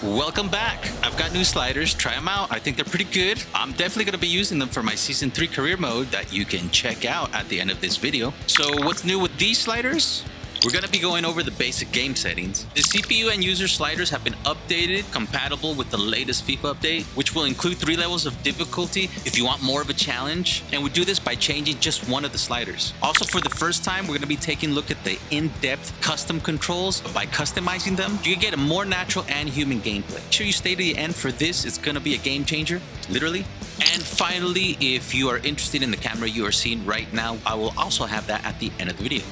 Welcome back. I've got new sliders. Try them out. I think they're pretty good. I'm definitely going to be using them for my Season 3 career mode that you can check out at the end of this video. So what's new with these sliders? We're going to be going over the basic game settings. The CPU and user sliders have been updated, compatible with the latest FIFA update, which will include 3 levels of difficulty if you want more of a challenge. And we do this by changing just one of the sliders. Also, for the first time, we're going to be taking a look at the in-depth custom controls. By customizing them, you can get a more natural and human gameplay. Make sure you stay to the end for this. It's going to be a game changer, literally. And finally, if you are interested in the camera you are seeing right now, I will also have that at the end of the video.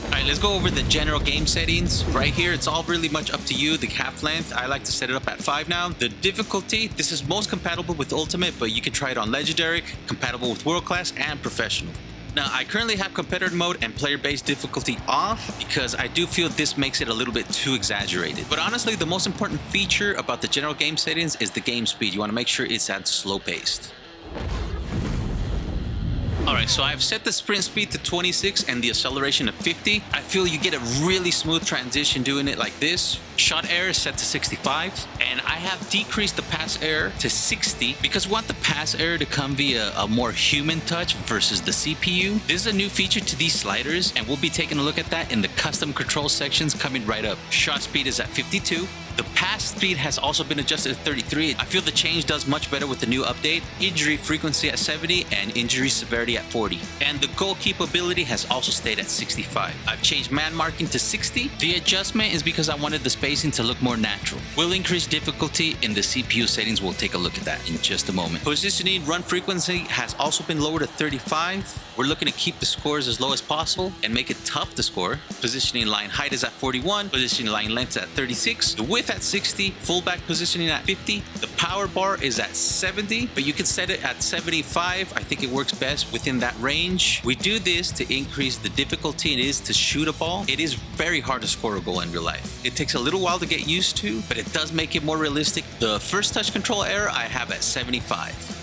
All right, let's go over the general game settings. Right here, it's all really much up to you. The half length, I like to set it up at 5 now. The difficulty, this is most compatible with Ultimate, but you can try it on Legendary, compatible with World Class and Professional. Now, I currently have competitor mode and player-based difficulty off because I do feel this makes it a little bit too exaggerated. But honestly, the most important feature about the general game settings is the game speed. You want to make sure it's at slow-paced. Alright, so I've set the sprint speed to 26 and the acceleration to 50. I feel you get a really smooth transition doing it like this. Shot error is set to 65, and I have decreased the pass error to 60 because we want the pass error to come via a more human touch versus the CPU. This is a new feature to these sliders, and we'll be taking a look at that in the custom control sections coming right up. Shot speed is at 52. The pass speed has also been adjusted to 33. I feel the change does much better with the new update. Injury frequency at 70 and injury severity at 40. And the goal keep ability has also stayed at 65. I've changed man marking to 60. The adjustment is because I wanted the spacing to look more natural. We'll increase difficulty in the CPU settings. We'll take a look at that in just a moment. Positioning run frequency has also been lowered to 35. We're looking to keep the scores as low as possible and make it tough to score. Positioning line height is at 41. Positioning line length is at 36. The width at 60. Fullback positioning at 50. The power bar is at 70, but you can set it at 75. I think it works best within that range. We do this to increase the difficulty it is to shoot a ball. It is very hard to score a goal in real life. It takes a little while to get used to, but it does make it more realistic. The first touch control error I have at 75.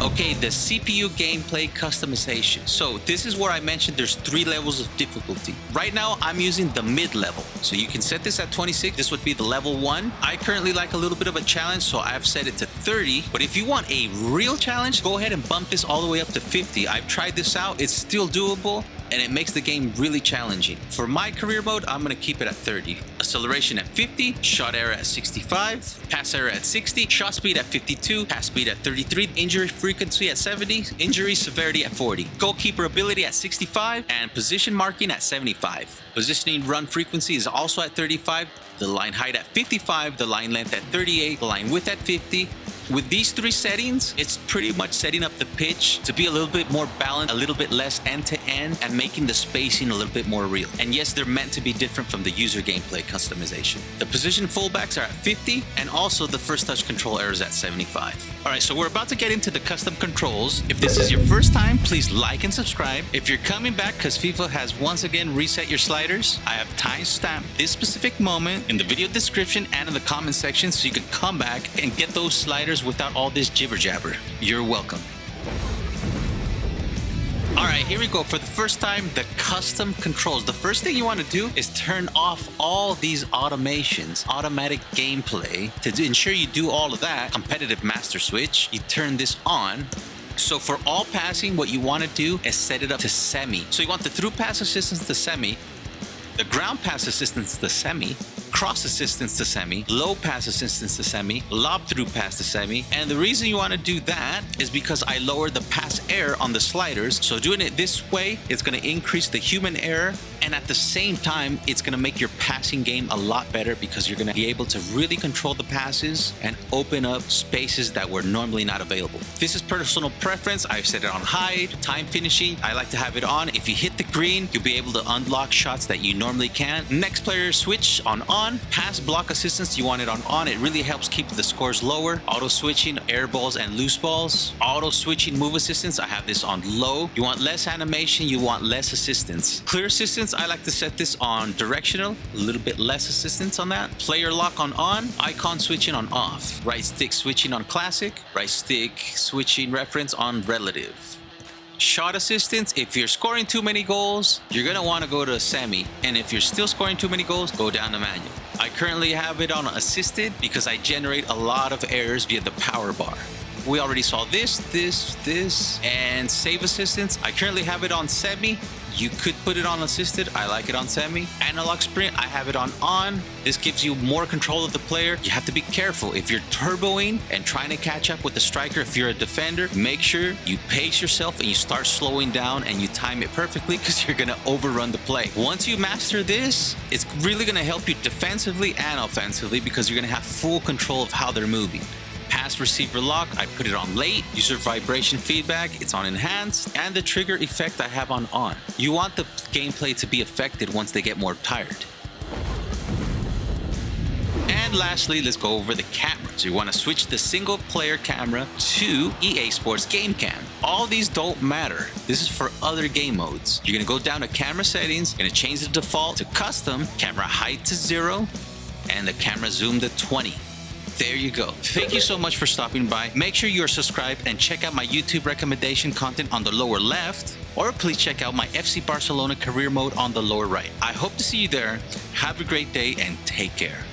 Okay, the CPU gameplay customization. So this is where I mentioned there's 3 levels of difficulty. Right now, I'm using the mid-level. So you can set this at 26. This would be the level 1. I currently like a little bit of a challenge, so I've set it to 30. But if you want a real challenge, go ahead and bump this all the way up to 50. I've tried this out. It's still doable, and it makes the game really challenging. For my career mode, I'm going to keep it at 30. Acceleration at 50, shot error at 65, pass error at 60, shot speed at 52, pass speed at 33, injury frequency at 70, injury severity at 40, goalkeeper ability at 65, and position marking at 75. Positioning run frequency is also at 35, the line height at 55, the line length at 38, the line width at 50. With these 3 settings, it's pretty much setting up the pitch to be a little bit more balanced, a little bit less end-to-end, and making the spacing a little bit more real. And yes, they're meant to be different from the user gameplay customization. The position fullbacks are at 50, and also the first touch control error is at 75. Alright, so we're about to get into the custom controls. If this is your first time, please like and subscribe. If you're coming back because FIFA has once again reset your sliders, I have time-stamped this specific moment in the video description and in the comment section so you can come back and get those sliders without all this jibber jabber. You're welcome. Alright, here we go. For the first time, the custom controls. The first thing you want to do is turn off all these automations, automatic gameplay. To ensure you do all of that, competitive master switch, you turn this on. So for all passing, what you want to do is set it up to semi. So you want the through pass assistance to semi, the ground pass assistance to semi, cross assistance to semi, low pass assistance to semi, lob through pass to semi. And the reason you want to do that is because I lowered the pass error on the sliders. So doing it this way, it's going to increase the human error. And at the same time, it's going to make your passing game a lot better because you're going to be able to really control the passes and open up spaces that were normally not available. This is personal preference. I've set it on high. Time finishing, I like to have it on. If you hit the green, you'll be able to unlock shots that you normally can't. Next player switch on. Pass block assistance, you want it on. It really helps keep the scores lower. Auto switching, air balls and loose balls. Auto switching move assistance, I have this on low. You want less animation, you want less assistance. Clear assistance, I like to set this on directional, a little bit less assistance on that. Player lock on. Icon switching on off. Right stick switching on classic. Right stick switching reference on relative. Shot assistance, if you're scoring too many goals, you're gonna wanna go to semi. And if you're still scoring too many goals, go down to manual. I currently have it on assisted because I generate a lot of errors via the power bar. We already saw this, and save assistance. I currently have it on semi. You could put it on assisted. I like it on semi. Analog sprint, I have it on. This gives you more control of the player. You have to be careful. If you're turboing and trying to catch up with the striker, if you're a defender, make sure you pace yourself and you start slowing down and you time it perfectly because you're going to overrun the play. Once you master this, it's really going to help you defensively and offensively because you're going to have full control of how they're moving. Pass receiver lock, I put it on late. User vibration feedback, it's on enhanced. And the trigger effect I have on. You want the gameplay to be affected once they get more tired. And lastly, let's go over the camera. So you want to switch the single player camera to EA Sports Game Cam. All these don't matter. This is for other game modes. You're going to go down to camera settings, going to change the default to custom, camera height to 0, and the camera zoom to 20. There you go. Thank you so much for stopping by. Make sure you are subscribed and check out my YouTube recommendation content on the lower left, or please check out my FC Barcelona career mode on the lower right. I hope to see you there. Have a great day and take care.